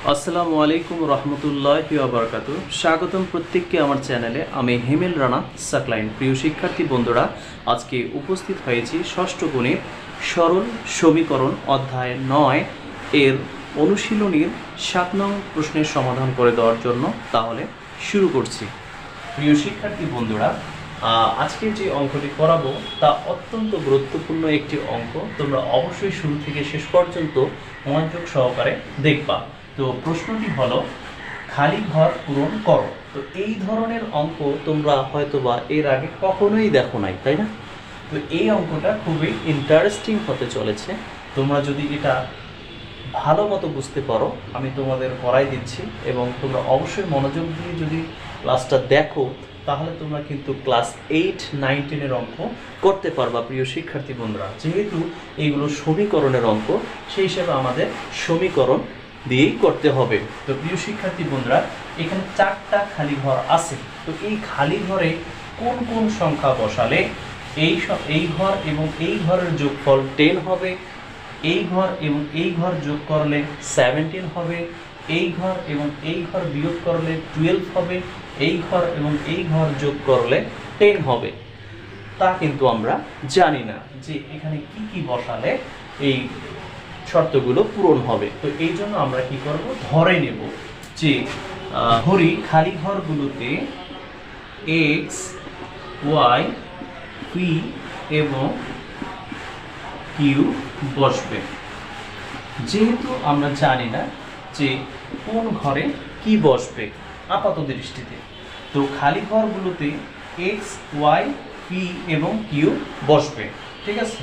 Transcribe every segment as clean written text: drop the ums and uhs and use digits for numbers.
আসসালামু আলাইকুম রহমতুল্লাহি ওয়া বারাকাতুহু। স্বাগতম প্রত্যেককে আমার চ্যানেলে। আমি হিমেল রানা সাকলাইন। প্রিয় শিক্ষার্থী বন্ধুরা, আজকে উপস্থিত হয়েছি ষষ্ঠ গণিত সরল সমীকরণ অধ্যায় 9 এর অনুশীলনীর 7 নং প্রশ্নের সমাধান করে দেওয়ার জন্য। তাহলে শুরু করছি। প্রিয় শিক্ষার্থী বন্ধুরা, আজকে যে অঙ্কটি করাবো তা অত্যন্ত গুরুত্বপূর্ণ একটি অঙ্ক। তোমরা অবশ্যই শুরু থেকে শেষ পর্যন্ত মনোযোগ সহকারে দেখবা। তো প্রশ্নটি হলো, খালি ঘর পূরণ করো। তো এই ধরনের অঙ্ক তোমরা হয়তোবা এর আগে কখনোই দেখো নাই, তাই না? তো এই অঙ্কটা খুবই ইন্টারেস্টিং হতে চলেছে। তোমরা যদি এটা ভালো মতো বুঝতে পারো, আমি তোমাদের করাই দিচ্ছি, এবং তোমরা অবশ্যই মনোযোগ দিয়ে যদি ক্লাসটা দেখো, তাহলে তোমরা কিন্তু ক্লাস 8, 9, 10-এর অঙ্ক করতে পারবা। প্রিয় শিক্ষার্থী বন্ধুরা, যেহেতু এইগুলো সমীকরণের অঙ্ক, সেই হিসাবে আমাদের সমীকরণ দিয়েই করতে হবে। তো প্রিয় শিক্ষার্থী বন্ধুরা, এখানে 4টা খালি ঘর আছে। তো এই খালি ঘরে কোন কোন সংখ্যা বসালে এই ঘর এবং এই ঘরের যোগফল 10 হবে, এই ঘর এবং এই ঘর যোগ করলে 17 হবে, এই ঘর এবং এই ঘর বিয়োগ করলে 12 হবে, এই ঘর এবং এই ঘর যোগ করলে 10 হবে, তা কিন্তু আমরা জানি না যে এখানে কি কি বসালে এই শর্তগুলো পূরণ হবে। তো এই জন্য আমরা কি করব, ধরে নেব যে ধরি খালি ঘরগুলোতে এক্স, ওয়াই, পি এবং কিউ বসবে। যেহেতু আমরা জানি না যে কোন ঘরে কি বসবে আপাত দৃষ্টিতে, তো খালি ঘরগুলোতে এক্স, ওয়াই, পি এবং কিউ বসবে। ঠিক আছে?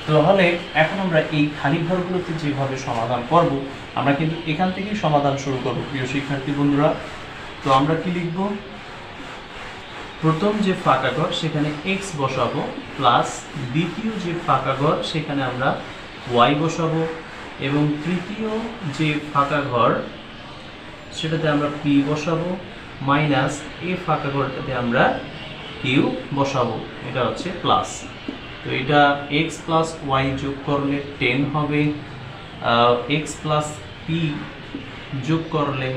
তাহলে এখন আমরা এই খালি ঘরগুলোতে যেভাবে সমাধান করব, আমরা কিন্তু এখান থেকেই সমাধান শুরু করব। প্রিয় শিক্ষার্থী বন্ধুরা, তো আমরা কি লিখব? প্রথম যে ফাঁকা ঘর সেখানে এক্স বসাবো, প্লাস দ্বিতীয় যে ফাঁকা ঘর সেখানে আমরা ওয়াই বসাবো, এবং তৃতীয় যে ফাঁকা ঘর সেটাতে আমরা পি বসাবো, মাইনাস এ ফাঁকা ঘরটাতে আমরা কিউ বসাবো। এটা হচ্ছে প্লাস। তো এটা এক্স প্লাস ওয়াই যোগ করলে 10 হবে, এক্স প্লাস পি যোগ করলে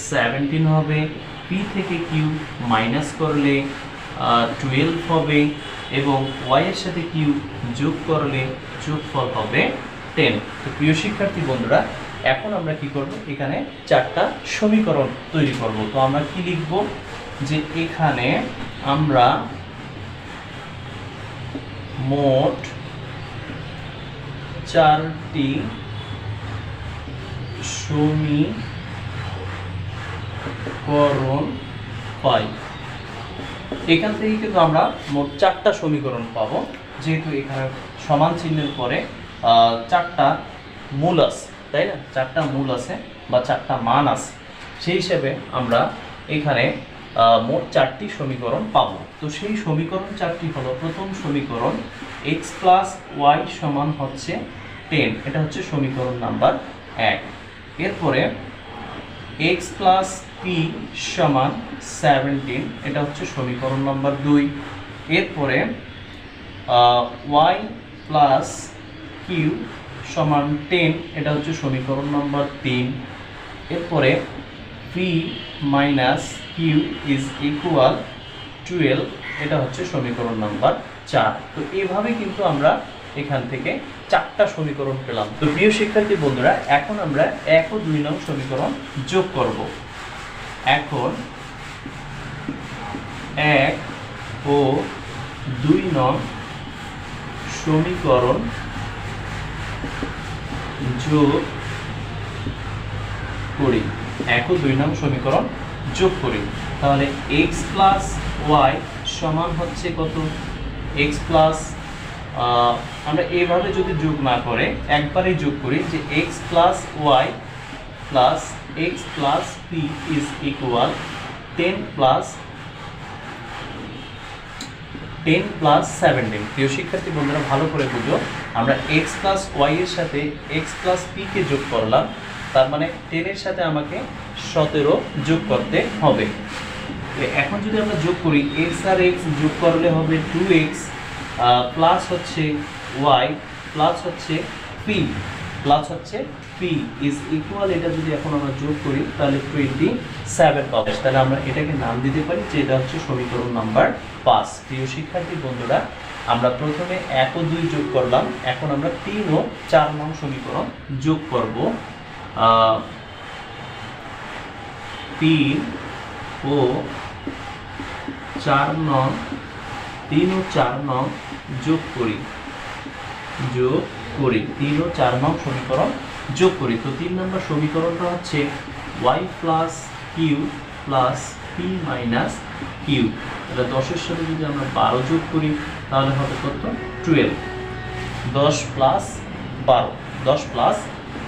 17 হবে, পি থেকে কিউ মাইনাস করলে 12 হবে, এবং ওয়াই এর সাথে কিউ যোগ করলে যোগফল হবে 10। তো প্রিয় শিক্ষার্থী বন্ধুরা, এখন আমরা কি করব, এখানে 4টা সমীকরণ তৈরি করব। তো আমরা কি লিখব, যে এখানে আমরা মোট 4টি সমীকরণ পাই। এখান থেকে কিন্তু আমরা মোট 4টা সমীকরণ পাবো, যেহেতু এখানে সমান চিহ্নের পরে 4টা মূল আছে, তাই না? 4টা মূল আছে বা 4টা মান আছে, সেই হিসেবে আমরা এখানে মোট 4টি সমীকরণ পাবো। তো সেই সমীকরণ 4টি হলো, প্রথম সমীকরণ x প্লাস ওয়াই সমান হচ্ছে 10, এটা হচ্ছে সমীকরণ নাম্বার 1। এরপরে x প্লাস পি সমান 17, এটা হচ্ছে সমীকরণ নাম্বার 2। এরপরে y প্লাস কিউ সমান 10, এটা হচ্ছে সমীকরণ নাম্বার 3। এরপরে p minus q is equal 12, এটা হচ্ছে সমীকরণ নাম্বার 4। তো এইভাবে কিন্তু আমরা এখান থেকে 4টা সমীকরণ পেলাম। তো প্রিয় শিক্ষার্থী বন্ধুরা, এখন আমরা 1 ও 2 নং সমীকরণ যোগ করব। এখন 1 ও 2 নং সমীকরণ যোগ করি। 1 ও 2 নং সমীকরণ যোগ করি। তাহলে x প্লাস ওয়াই সমান হচ্ছে কত? x প্লাস, আমরা এইভাবে যদি যোগ না করে একবারেই যোগ করি, যে x plus y plus x plus p is equal 10 plus 17। প্রিয় শিক্ষার্থী বন্ধুরা, ভালো করে বুঝো, আমরা x প্লাস ওয়াই এর সাথে x প্লাস পি কে যোগ করলাম, তার মানে 10 এর সাথে আমাকে 17 যোগ করতে হবে। এখন যদি আমরা যোগ করি, x আর x যোগ করলে হবে 2x, প্লাস হচ্ছে y প্লাস হচ্ছে পি ইজ ইকুয়াল, এটা যদি এখন আমরা যোগ করি তাহলে 27 পাবো। তাহলে আমরা এটাকে নাম দিতে পারি যে এটা হচ্ছে সমীকরণ নাম্বার 5। প্রিয় শিক্ষার্থী বন্ধুরা, আমরা প্রথমে 1 ও 2 যোগ করলাম, এখন আমরা 3 ও 4 নং সমীকরণ যোগ করব। 3 ও 4 নং যোগ করি 3 ও 4 নং সমীকরণ যোগ করি। তো 3 নম্বর সমীকরণটা হচ্ছে y plus q plus p minus q. তাহলে 10 এর সাথে যদি আমরা 12 যোগ করি তাহলে হবে কত? 12। 10 প্লাস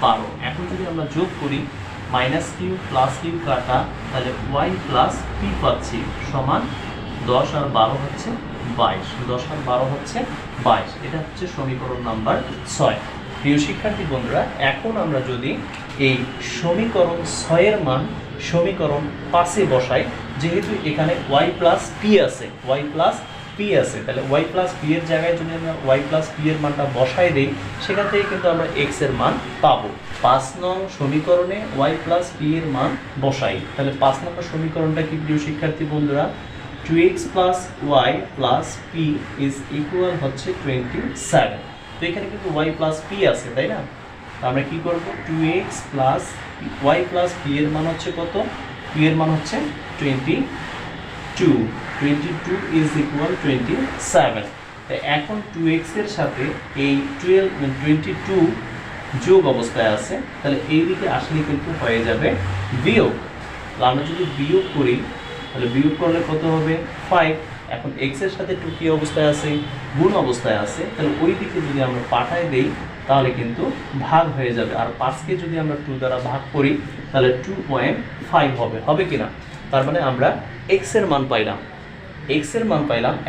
12। এখন যদি আমরা যোগ করি মাইনাস কিউ প্লাস কিউ কাটা, তাহলে y প্লাস পি পাচ্ছি সমান 10 আর 12 হচ্ছে 22। 10 আর 12 হচ্ছে 22। এটা হচ্ছে সমীকরণ নাম্বার 6। প্রিয় শিক্ষার্থী বন্ধুরা, এখন আমরা যদি এই সমীকরণ 6 এর মান সমীকরণ 5 এ বসাই, যেহেতু এখানে y প্লাস পি আছে, তাহলে y প্লাস পি এর জায়গায় যদি আমরা y প্লাস পি এর মানটা বসাই দেই, সেখান থেকে কিন্তু আমরা x এর মান পাবো। 5 নং সমীকরণে y প্লাস পি এর মান বসাই, তাহলে 5 নম্বর সমীকরণটা কি প্রিয় শিক্ষার্থী বন্ধুরা? 2x plus y plus p is equal হচ্ছে 27। তো এখানে কিন্তু y প্লাস p আছে, তাই না? তো আমরা কি করব? 2x plus y plus p এর মান হচ্ছে কত? p এর মান হচ্ছে 22 ইজ ইকুয়াল 27। তো এখন 2x এর সাথে এই 22 যোগ অবস্থায় আছে, তাহলে এই দিকে আসলে কিন্তু হয়ে যাবে বিয়োগ। তো আমরা যদি বিয়োগ করি তাহলে বিয়োগ করলে কত হবে? 5। এখন x এর সাথে 2 কি অবস্থায় আছে? গুণ অবস্থায় আছে। তাহলে ওই দিকে যদি আমরা পাঠায় দেই তাহলে কিন্তু ভাগ হয়ে যাবে। আর 5 কে যদি আমরা 2 দ্বারা ভাগ করি তাহলে 2.5 হবে কিনা? তার মানে আমরা x এর মান পাইলাম।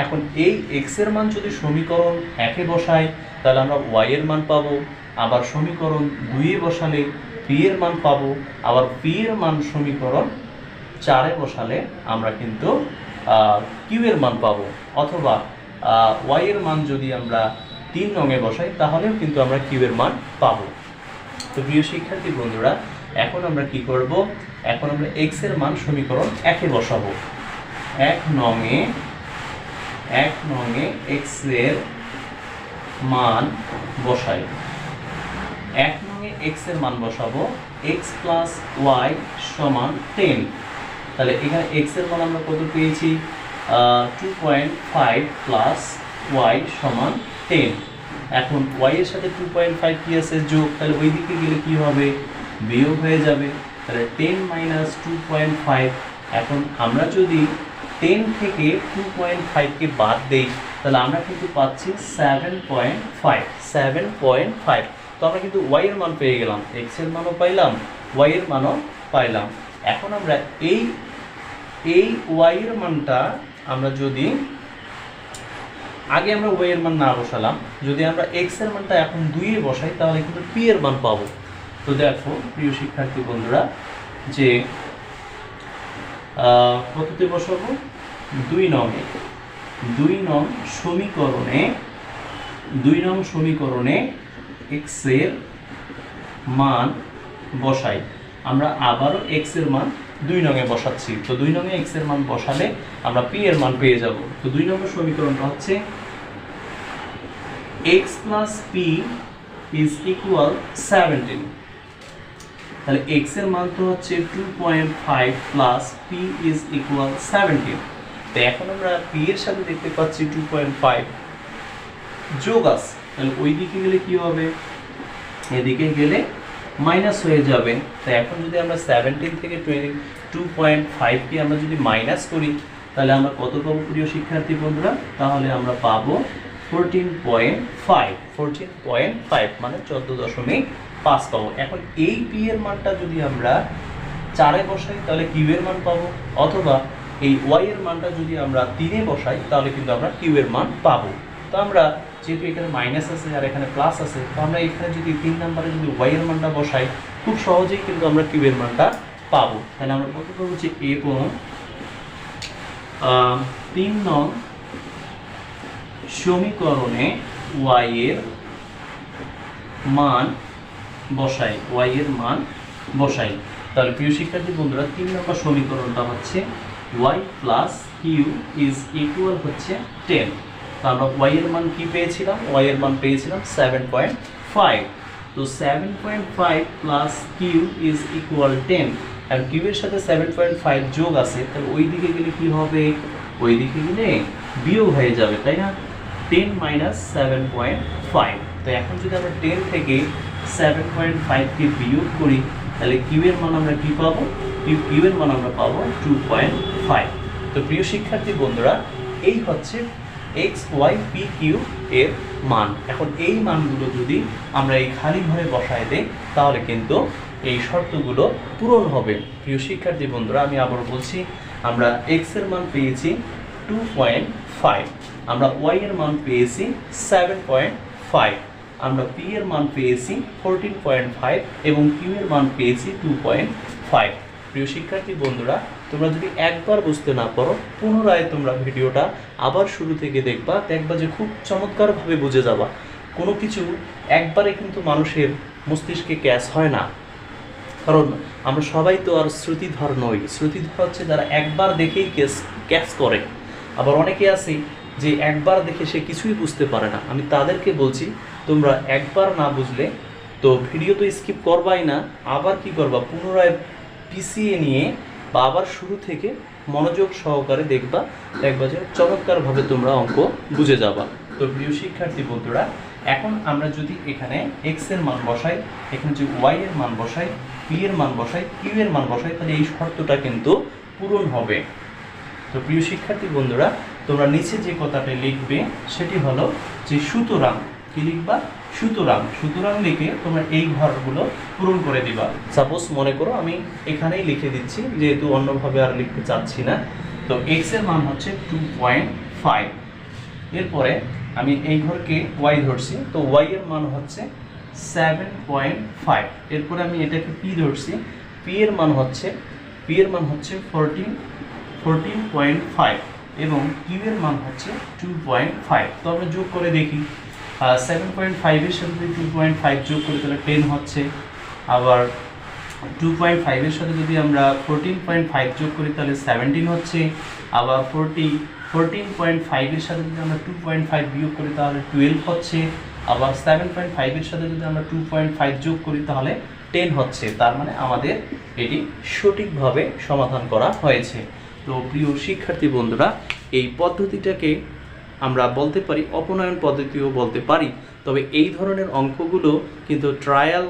এখন এই x এর মান যদি সমীকরণ 1 এ বসাই তাহলে আমরা y এর মান পাবো। আবার সমীকরণ 2 এ বসালে p এর মান পাবো। আবার p এর মান সমীকরণ 4 এ বসালে আমরা কিন্তু q এর মান পাবো। অথবা y এর মান যদি আমরা 3 নং এ বসাই তাহলেও কিন্তু আমরা q এর মান পাবো। তো প্রিয় শিক্ষার্থী বন্ধুরা, এখন আমরা কি করব? এখন আমরা x এর মান সমীকরণ 1 এ বসাবো। 1 নং এ x এর মান বসাই। 1 নং এ x এর মান বসাবো x প্লাস y সমান 10। তাহলে এখানে x এর মান আমরা কত পেয়েছি? 2.5 প্লাস y সমান 10। এখন y এর সাথে 2.5 কি আছে? যোগ। তাহলে ওই দিকে গেলে কি হবে? বিয়োগ হয়ে যাবে। তাহলে 10 মাইনাস 2.5। এখন আমরা যদি 10 থেকে 2.5 কে বাদ দেই তাহলে আমরা কিন্তু পাচ্ছি 7.5। তো আমরা কিন্তু y এর মান পেয়ে গেলাম, x এর মানও পাইলাম, y এর মানও পাইলাম। এখন আমরা এই y এর মানটা আমরা যদি আগে আমরা y এর মান না বসালাম, যদি আমরা x এর মানটা এখন 2 এ বসাই তাহলে কিন্তু p এর মান পাবো। তো দেখো প্রিয় শিক্ষার্থী বন্ধুরা, যে কততে বসাবো? 2 নং সমীকরণে x এর মান বসাই। আমরা আবারও x এর মান 2 নং এ বসাচ্ছি। তো 2 নং এ x এর মান বসালে আমরা p এর মান পেয়ে যাব। তো 2 নম্বর সমীকরণটা হচ্ছে x plus p is equal 17। তাহলে x এর মান তো হচ্ছে 2.5 প্লাস p ইজ ইকুয়াল 17। তো এখন আমরা p এর সাথে দেখতে পাচ্ছি 2.5 যোগ আছে, তাহলে ওই দিকে গেলে কি হবে? এদিকে গেলে মাইনাস হয়ে যাবে। তো এখন যদি আমরা 17 থেকে 2.5 কে আমরা যদি মাইনাস করি তাহলে আমরা কত পাবো প্রিয় শিক্ষার্থী বন্ধুরা? তাহলে আমরা পাবো 14.5 মানে 14.5 পাবো। এখন এই p এর মানটা যদি আমরা 4 এ বসাই তাহলে q এর মান পাবো, অথবা এই y এর মানটা যদি আমরা 3 এ বসাই তাহলে কিন্তু আমরা q এর মান পাবো। তো আমরা যেহেতু এখানে মাইনাস আছে আর এখানে প্লাস আছে, তো আমরা এখানে যদি 3 নম্বরে যদি y এর মানটা বসাই খুব সহজেই কিন্তু আমরা q এর মানটা পাবো। তাহলে আমরা কত পাবো? যে এবং 3 নং সমীকরণে y এর মান বসাই, y এর মান বসাই। তাহলে প্রিয় শিক্ষার্থী বন্ধুরা 3 নম্বর সমীকরণটা হচ্ছে y plus q is equal হচ্ছে 10। তো আমরা y এর মান কি পেয়েছিলাম? y এর মান পেয়েছিলাম 7.5। তো 7.5 প্লাস কিউ ইজ ইকুয়াল 10, আর কিউ এর সাথে 7.5 যোগ আছে, তাহলে ওই দিকে গেলে কি হবে? ওই দিকে গেলে বিয়োগ হয়ে যাবে, তাই না? 10 মাইনাস 7.5। তো এখন যদি আমরা 10 থেকে 7.5কে বিয়োগ করি, তাহলে কিউ এর মান আমরা কি পাবো? কিউ এর মান আমরা পাবো 2.5। তো প্রিয় শিক্ষার্থী বন্ধুরা, এই হচ্ছে এক্স ওয়াই পি কিউ এর মান। এখন এই মানগুলো যদি আমরা এই খালি ঘরে বসায় দেই, তাহলে কিন্তু এই শর্তগুলো পূরণ হবে। প্রিয় শিক্ষার্থী বন্ধুরা, আমি আবার বলছি, আমরা এক্স এর মান পেয়েছি 2.5, আমরা ওয়াই এর মান পেয়েছি 7.5, আমরা পি এর মান পেয়েছি 14.5 এবং কিউ এর মান পেয়েছি 2.5। প্রিয় শিক্ষার্থী বন্ধুরা, তোমরা যদি একবার বুঝতে না পারো, পুনরায় তোমরা ভিডিওটা আবার শুরু থেকে দেখবা যে খুব চমৎকারভাবে বুঝে যাবা। কোনো কিছু একবারে কিন্তু মানুষের মস্তিষ্কে ক্যাচ হয় না, কারণ আমরা সবাই তো আর শ্রুতিধর নই। শ্রুতিধর হচ্ছে যারা একবার দেখেই ক্যাচ করে, আবার অনেকে আছে যে একবার দেখে সে কিছুই বুঝতে পারে না। আমি তাদেরকে বলছি, তোমরা একবার না বুঝলে তো ভিডিও তো স্কিপ করবাই না, আবার কি করবা? পুনরায় পিছিয়ে নিয়ে বা আবার শুরু থেকে মনোযোগ সহকারে দেখবা যে চমৎকারভাবে তোমরা অঙ্ক বুঝে যাবা। তো প্রিয় শিক্ষার্থী বন্ধুরা, এখন আমরা যদি এখানে এক্স এর মান বসাই, এখানে যদি ওয়াই এর মান বসাই, পি এর মান বসাই, কিউ এর মান বসাই, তাহলে এই শর্তটা কিন্তু পূরণ হবে। তো প্রিয় শিক্ষার্থী বন্ধুরা, তোমরা নিচে যে কথাটা লিখবে সেটি হলো যে সুতরাং, কি লিখবা? সুতরাং লিখে তোমরা এই ঘরগুলো পূরণ করে দিবা। সাপোজ মনে করো আমি এখানেই লিখে দিচ্ছি, যেহেতু অন্যভাবে আর লিখতে চাচ্ছি না। তো এক্স এর মান হচ্ছে 2.5, এরপরে আমি এই ঘরকে ওয়াই ধরছি, তো ওয়াই এর মান হচ্ছে 7.5, এরপরে আমি এটাকে পি ধরছি, পি এর মান হচ্ছে 14.5 এবং কিউ এর মান হচ্ছে 2.5। তো আমরা যোগ করে দেখি, 7.5 এর সাথে যদি 2.5 যোগ করি তাহলে 10 হচ্ছে, আবার 2.5 এর সাথে যদি আমরা 14.5 যোগ করি তাহলে 17 হচ্ছে, আবার 14.5 এর সাথে যদি আমরা 2.5 বিয়োগ করি তাহলে 12 হচ্ছে, আবার 7.5 এর সাথে যদি আমরা 2.5 যোগ করি তাহলে 10 হচ্ছে। তার মানে আমাদের এটি সঠিকভাবে সমাধান করা হয়েছে। তো প্রিয় শিক্ষার্থী বন্ধুরা, এই পদ্ধতিটাকে আমরা বলতে পারি অপনয়ন পদ্ধতিও বলতে পারি, তবে এই ধরনের অঙ্কগুলো কিন্তু ট্রায়াল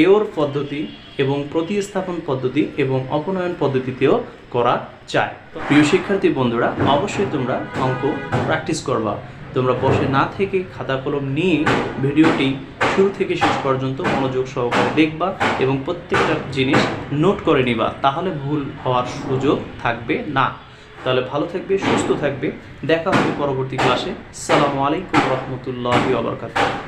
এওর পদ্ধতি এবং প্রতিস্থাপন পদ্ধতি এবং অপনয়ন পদ্ধতিতেও করা যায়। প্রিয় শিক্ষার্থী বন্ধুরা, অবশ্যই তোমরা অঙ্ক প্র্যাকটিস করবা। তোমরা বসে না থেকে খাতা কলম নিয়ে ভিডিওটি শুরু থেকে শেষ পর্যন্ত মনোযোগ সহকারে দেখবা এবং প্রত্যেকটা জিনিস নোট করে নিবা, তাহলে ভুল হওয়ার সুযোগ থাকবে না। তাহলে ভালো থাকবে, সুস্থ থাকবে, দেখা হবে পরবর্তী ক্লাসে। আসসালামু আলাইকুম রহমতুল্লাহি ওয়া বারাকাতুহু।